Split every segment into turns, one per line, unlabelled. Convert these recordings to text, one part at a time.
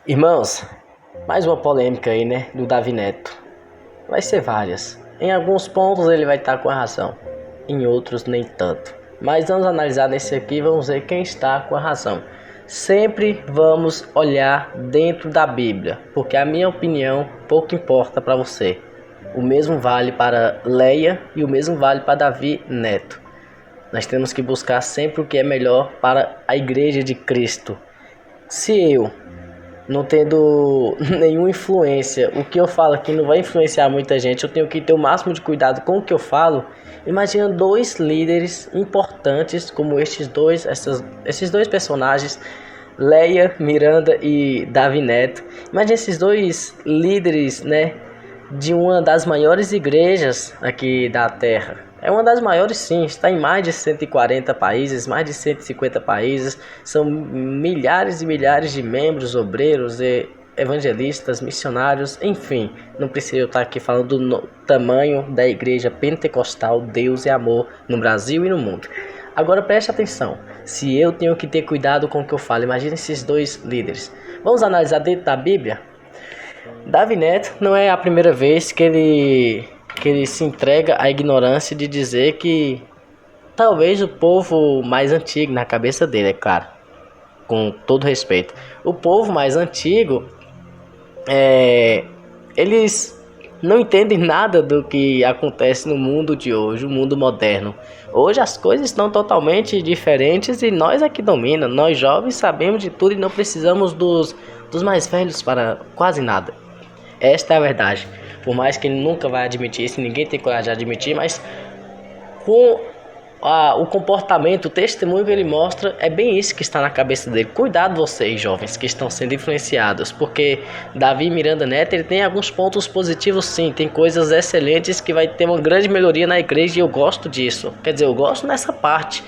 Irmãos, mais uma polêmica aí, né, do Davi Neto. Vai ser várias. Em alguns pontos ele vai estar com a razão, em outros nem tanto. Mas vamos analisar nesse aqui e vamos ver quem está com a razão. Sempre vamos olhar dentro da Bíblia, porque a minha opinião pouco importa para você. O mesmo vale para Leia e o mesmo vale para Davi Neto. Nós temos que buscar sempre o que é melhor para a Igreja de Cristo. Se eu não tendo nenhuma influência, o que eu falo aqui não vai influenciar muita gente, eu tenho que ter o máximo de cuidado com o que eu falo. Imagina dois líderes importantes como esses dois personagens, Leia Miranda e Davi Neto. Imagina esses dois líderes, né, de uma das maiores igrejas aqui da Terra. É uma das maiores, sim, está em mais de 140 países, mais de 150 países, são milhares e milhares de membros, obreiros, evangelistas, missionários, enfim, não preciso estar aqui falando do tamanho da igreja pentecostal Deus e Amor no Brasil e no mundo. Agora preste atenção, se eu tenho que ter cuidado com o que eu falo, imagine esses dois líderes. Vamos analisar dentro da Bíblia? Davi Neto não é a primeira vez que ele se entrega à ignorância de dizer que talvez o povo mais antigo, na cabeça dele, é claro, com todo respeito, o povo mais antigo, eles não entendem nada do que acontece no mundo de hoje, o mundo moderno. Hoje as coisas estão totalmente diferentes e nós é que domina. Nós jovens sabemos de tudo e não precisamos dos mais velhos para quase nada. Esta é a verdade. Por mais que ele nunca vai admitir isso, ninguém tem coragem de admitir, mas com o comportamento, o testemunho que ele mostra, é bem isso que está na cabeça dele. Cuidado vocês, jovens, que estão sendo influenciados, porque Davi Miranda Neto, ele tem alguns pontos positivos sim, tem coisas excelentes que vai ter uma grande melhoria na igreja e eu gosto disso. Quer dizer, eu gosto nessa parte,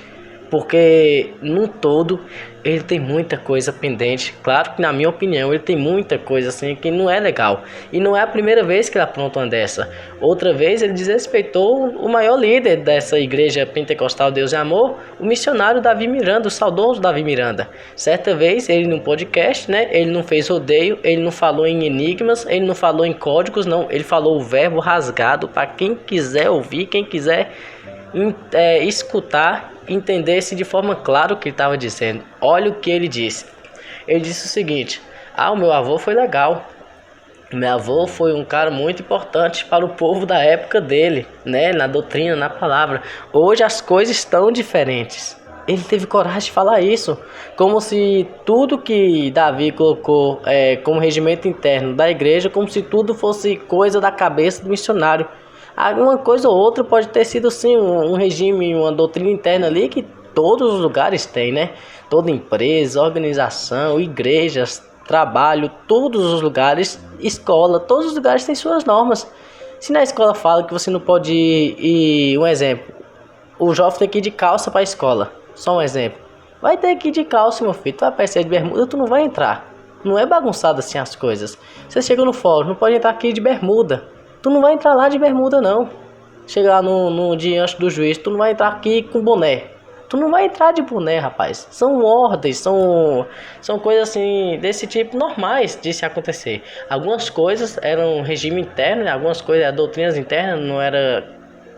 porque no todo ele tem muita coisa pendente. Claro que na minha opinião ele tem muita coisa assim que não é legal. E não é a primeira vez que ele apronta uma dessa. Outra vez ele desrespeitou o maior líder dessa igreja pentecostal Deus e Amor, o missionário Davi Miranda, o saudoso Davi Miranda. Certa vez ele num podcast, né, ele não fez rodeio, ele não falou em enigmas, ele não falou em códigos, não, ele falou o verbo rasgado para quem quiser ouvir, quem quiser escutar, entendesse de forma clara o que ele estava dizendo. Olha o que ele disse. Ele disse o seguinte: o meu avô foi legal. Meu avô foi um cara muito importante para o povo da época dele, né? Na doutrina, na palavra. Hoje as coisas estão diferentes. Ele teve coragem de falar isso, como se tudo que Davi colocou como regimento interno da igreja, como se tudo fosse coisa da cabeça do missionário. Alguma coisa ou outra pode ter sido sim um regime, uma doutrina interna ali que todos os lugares têm, né? Toda empresa, organização, igrejas, trabalho, todos os lugares, escola, todos os lugares têm suas normas. Se na escola fala que você não pode ir, um exemplo, o jovem tem que ir de calça para a escola, só um exemplo. Vai ter que ir de calça, meu filho, tu vai aparecer de bermuda, tu não vai entrar. Não é bagunçado assim as coisas. Você chega no fórum, não pode entrar aqui de bermuda. Tu não vai entrar lá de bermuda, não. Chega lá no diante do juiz, tu não vai entrar aqui com boné. Tu não vai entrar de boné, rapaz. São ordens, são coisas assim, desse tipo, normais de se acontecer. Algumas coisas eram regime interno, né? Algumas coisas, doutrinas internas, não era,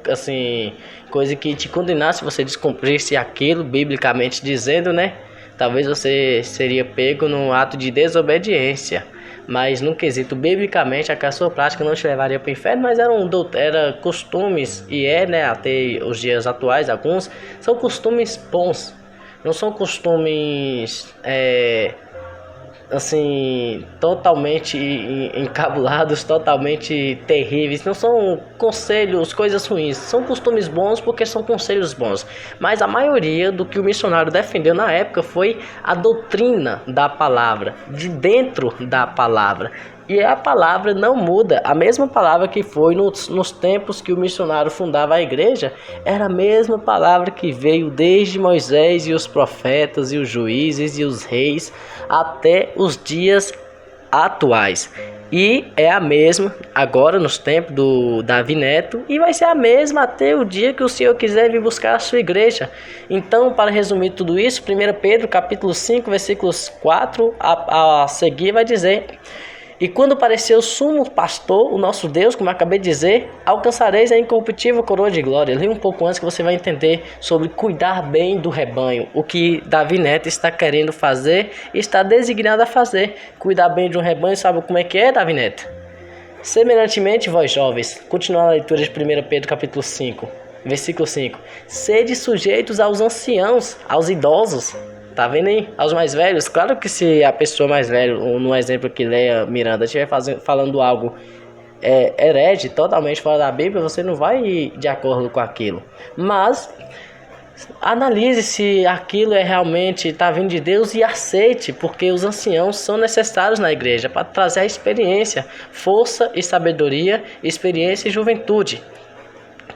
assim, coisa que te condenasse se você descumprisse aquilo, biblicamente dizendo, né? Talvez você seria pego num ato de desobediência. Mas no quesito biblicamente, a sua prática não te levaria para o inferno, mas era costumes, e né, até os dias atuais, alguns, são costumes bons, não são costumes, assim, totalmente encabulados, totalmente terríveis, não são conselhos, coisas ruins, são costumes bons porque são conselhos bons, mas a maioria do que o missionário defendeu na época foi a doutrina da palavra, de dentro da palavra. E a palavra não muda, a mesma palavra que foi nos tempos que o missionário fundava a igreja, era a mesma palavra que veio desde Moisés e os profetas e os juízes e os reis até os dias atuais. E é a mesma agora nos tempos do Davi Neto, e vai ser a mesma até o dia que o Senhor quiser vir buscar a sua igreja. Então, para resumir tudo isso, 1 Pedro capítulo 5, versículos 4 a seguir vai dizer: e quando aparecer o sumo pastor, o nosso Deus, como eu acabei de dizer, alcançareis a incorruptível coroa de glória. Leia um pouco antes que você vai entender sobre cuidar bem do rebanho. O que Davi Neto está querendo fazer e está designado a fazer. Cuidar bem de um rebanho, sabe como é, Davi Neto? Semelhantemente, vós jovens, continuando a leitura de 1 Pedro capítulo 5, versículo 5. Sede sujeitos aos anciãos, aos idosos. Tá vendo aí? Aos mais velhos. Claro que se a pessoa mais velha, no exemplo que Leia Miranda, estiver falando algo herege, totalmente fora da Bíblia, você não vai ir de acordo com aquilo. Mas analise se aquilo realmente está vindo de Deus e aceite, porque os anciãos são necessários na igreja para trazer a experiência, força e sabedoria, experiência e juventude.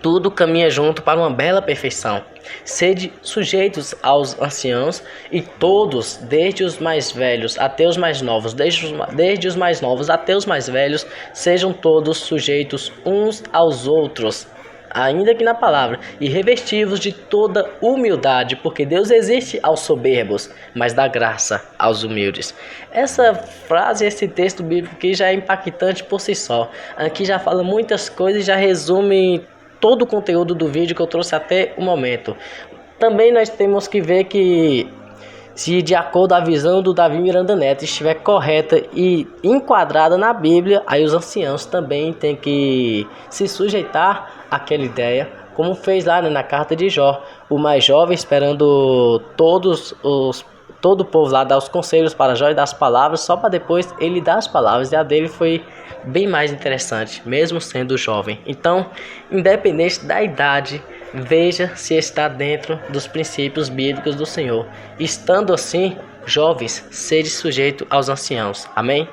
Tudo caminha junto para uma bela perfeição. Sede sujeitos aos anciãos, e todos, desde os mais velhos até os mais novos, desde os mais novos até os mais velhos, sejam todos sujeitos uns aos outros, ainda que na palavra, e revestivos de toda humildade, porque Deus existe aos soberbos, mas dá graça aos humildes. Essa frase, esse texto bíblico aqui já é impactante por si só. Aqui já fala muitas coisas e já resume todo o conteúdo do vídeo que eu trouxe até o momento. Também nós temos que ver que, se de acordo com a visão do Davi Miranda Neto estiver correta e enquadrada na Bíblia, aí os anciãos também têm que se sujeitar àquela ideia, como fez lá, né, na carta de Jó, o mais jovem esperando todo o povo lá dar os conselhos para Jó e dar as palavras, só para depois ele dar as palavras, e a dele foi bem mais interessante, mesmo sendo jovem. Então, independente da idade, veja se está dentro dos princípios bíblicos do Senhor. Estando assim, jovens, sede sujeito aos anciãos. Amém?